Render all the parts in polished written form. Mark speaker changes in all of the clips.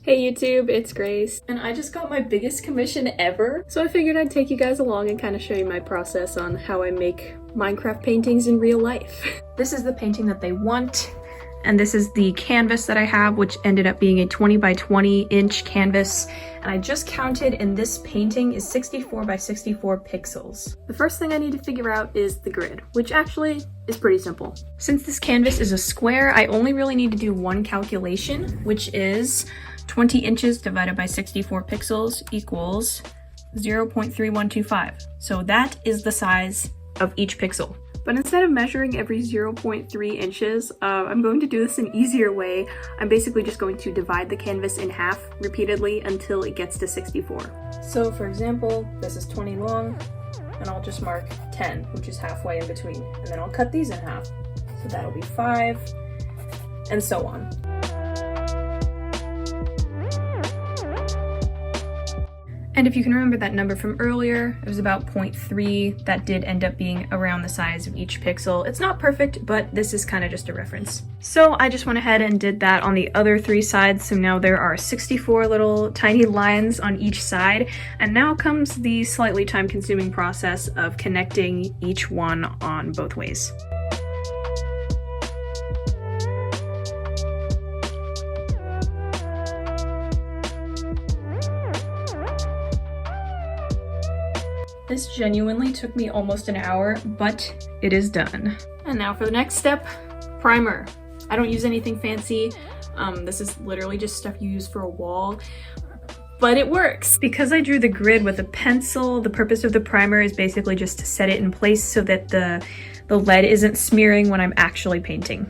Speaker 1: Hey YouTube, it's Grace, and I just got my biggest commission ever, so I figured I'd take you guys along and kind of show you my process on how I make Minecraft paintings in real life. This is the painting that they want, and this is the canvas that I have, which ended up being a 20 by 20 inch canvas, and I just counted, and this painting is 64 by 64 pixels. The first thing I need to figure out is the grid, which actually is pretty simple. Since this canvas is a square, I only really need to do one calculation, which is 20 inches divided by 64 pixels equals 0.3125. So that is the size of each pixel. But instead of measuring every 0.3 inches, I'm going to do this an easier way. I'm basically just going to divide the canvas in half repeatedly until it gets to 64. So for example, this is 20 long, and I'll just mark 10, which is halfway in between. And then I'll cut these in half. So that'll be 5, and so on. And if you can remember that number from earlier, it was about 0.3. That did end up being around the size of each pixel. It's not perfect, but this is kind of just a reference. So I just went ahead and did that on the other 3 sides. So now there are 64 little tiny lines on each side. And now comes the slightly time-consuming process of connecting each one on both ways. This genuinely took me almost an hour, but it is done. And now for the next step, primer. I don't use anything fancy. This is literally just stuff you use for a wall, but it works. Because I drew the grid with a pencil, the purpose of the primer is basically just to set it in place so that the lead isn't smearing when I'm actually painting.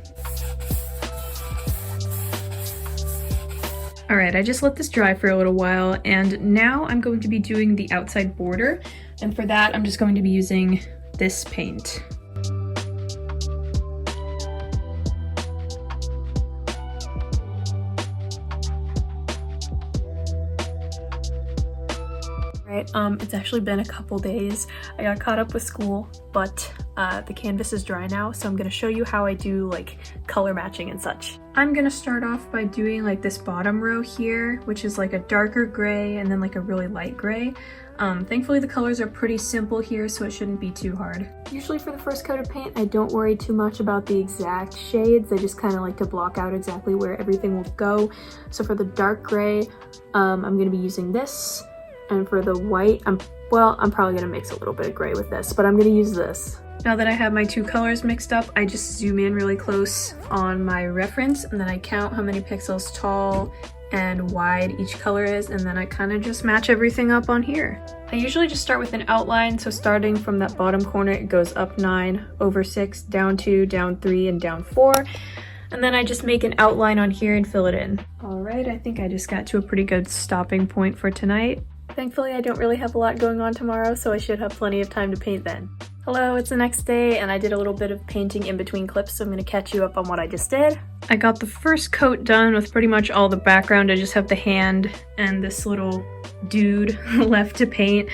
Speaker 1: Alright, I just let this dry for a little while, and now I'm going to be doing the outside border. And for that, I'm just going to be using this paint. Right, it's actually been a couple days. I got caught up with school, but the canvas is dry now, so I'm gonna show you how I do like color matching and such. I'm gonna start off by doing like this bottom row here, which is like a darker gray and then like a really light gray. Thankfully the colors are pretty simple here, so it shouldn't be too hard. Usually for the first coat of paint, I don't worry too much about the exact shades. I just kind of like to block out exactly where everything will go. So for the dark gray, I'm gonna be using this. And for the white, I'm probably gonna mix a little bit of gray with this, but I'm gonna use this. Now that I have my 2 colors mixed up, I just zoom in really close on my reference, and then I count how many pixels tall and wide each color is, and then I kind of just match everything up on here. I usually just start with an outline, so starting from that bottom corner, it goes up 9, over 6, down 2, down 3, and down 4. And then I just make an outline on here and fill it in. All right, I think I just got to a pretty good stopping point for tonight. Thankfully, I don't really have a lot going on tomorrow, so I should have plenty of time to paint then. Hello, it's the next day, and I did a little bit of painting in between clips, so I'm gonna catch you up on what I just did. I got the first coat done with pretty much all the background. I just have the hand and this little dude left to paint.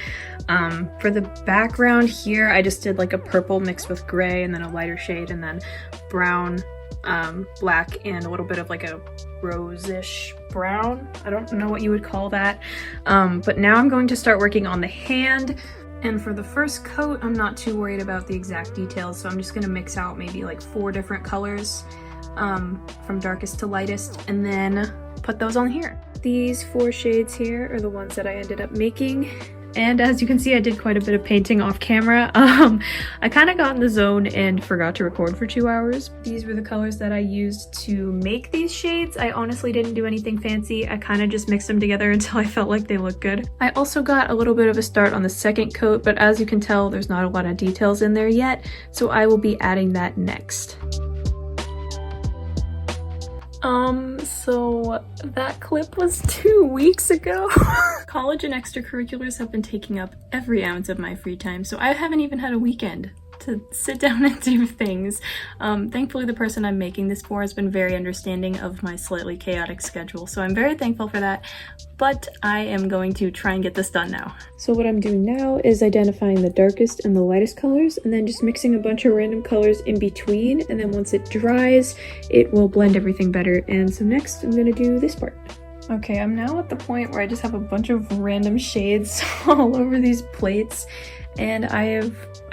Speaker 1: For the background here, I just did like a purple mixed with gray and then a lighter shade and then brown, black, and a little bit of like a rose-ish brown. I don't know what you would call that. But now I'm going to start working on the hand. And for the first coat, I'm not too worried about the exact details, so I'm just gonna mix out maybe like 4 different colors from darkest to lightest, and then put those on here. These 4 shades here are the ones that I ended up making. And as you can see, I did quite a bit of painting off camera. I kind of got in the zone and forgot to record for 2 hours. These were the colors that I used to make these shades. I honestly didn't do anything fancy. I kind of just mixed them together until I felt like they looked good. I also got a little bit of a start on the second coat, but as you can tell, there's not a lot of details in there yet, so I will be adding that next. So that clip was 2 weeks ago. College and extracurriculars have been taking up every ounce of my free time, so I haven't even had a weekend to sit down and do things. Thankfully, the person I'm making this for has been very understanding of my slightly chaotic schedule, so I'm very thankful for that, but I am going to try and get this done now. So what I'm doing now is identifying the darkest and the lightest colors, and then just mixing a bunch of random colors in between, and then once it dries, it will blend everything better. And so next, I'm gonna do this part. Okay, I'm now at the point where I just have a bunch of random shades all over these plates, and I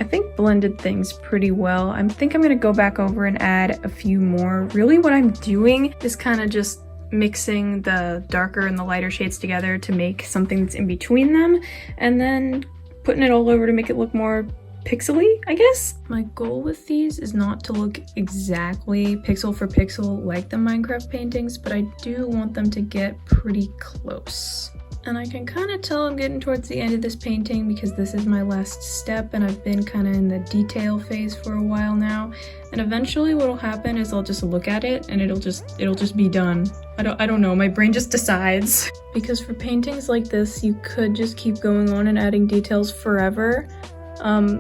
Speaker 1: think, blended things pretty well. I think I'm gonna go back over and add a few more. Really what I'm doing is kind of just mixing the darker and the lighter shades together to make something that's in between them, and then putting it all over to make it look more pixely, I guess. My goal with these is not to look exactly pixel for pixel like the Minecraft paintings, but I do want them to get pretty close. And I can kind of tell I'm getting towards the end of this painting because this is my last step and I've been kind of in the detail phase for a while now. And eventually what'll happen is I'll just look at it and it'll just be done. I don't know, my brain just decides. Because for paintings like this, you could just keep going on and adding details forever.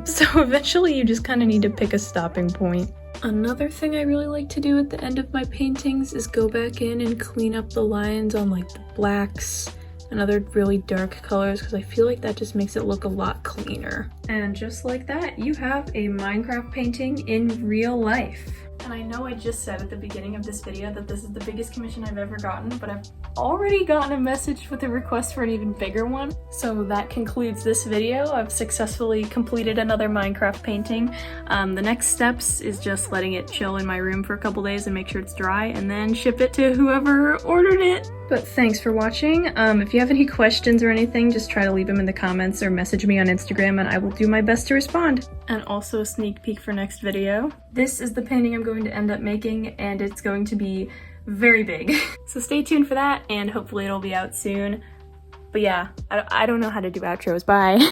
Speaker 1: So eventually you just kind of need to pick a stopping point. Another thing I really like to do at the end of my paintings is go back in and clean up the lines on like the blacks and other really dark colors because I feel like that just makes it look a lot cleaner. And just like that, you have a Minecraft painting in real life. And I know I just said at the beginning of this video that this is the biggest commission I've ever gotten, but I've already gotten a message with a request for an even bigger one. So that concludes this video. I've successfully completed another Minecraft painting. The next steps is just letting it chill in my room for a couple days and make sure it's dry and then ship it to whoever ordered it. But thanks for watching. If you have any questions or anything, just try to leave them in the comments or message me on Instagram and I will do my best to respond. And also a sneak peek for next video. This is the painting I'm going to end up making and it's going to be very big. So stay tuned for that and hopefully it'll be out soon. But yeah, I don't know how to do outros. Bye.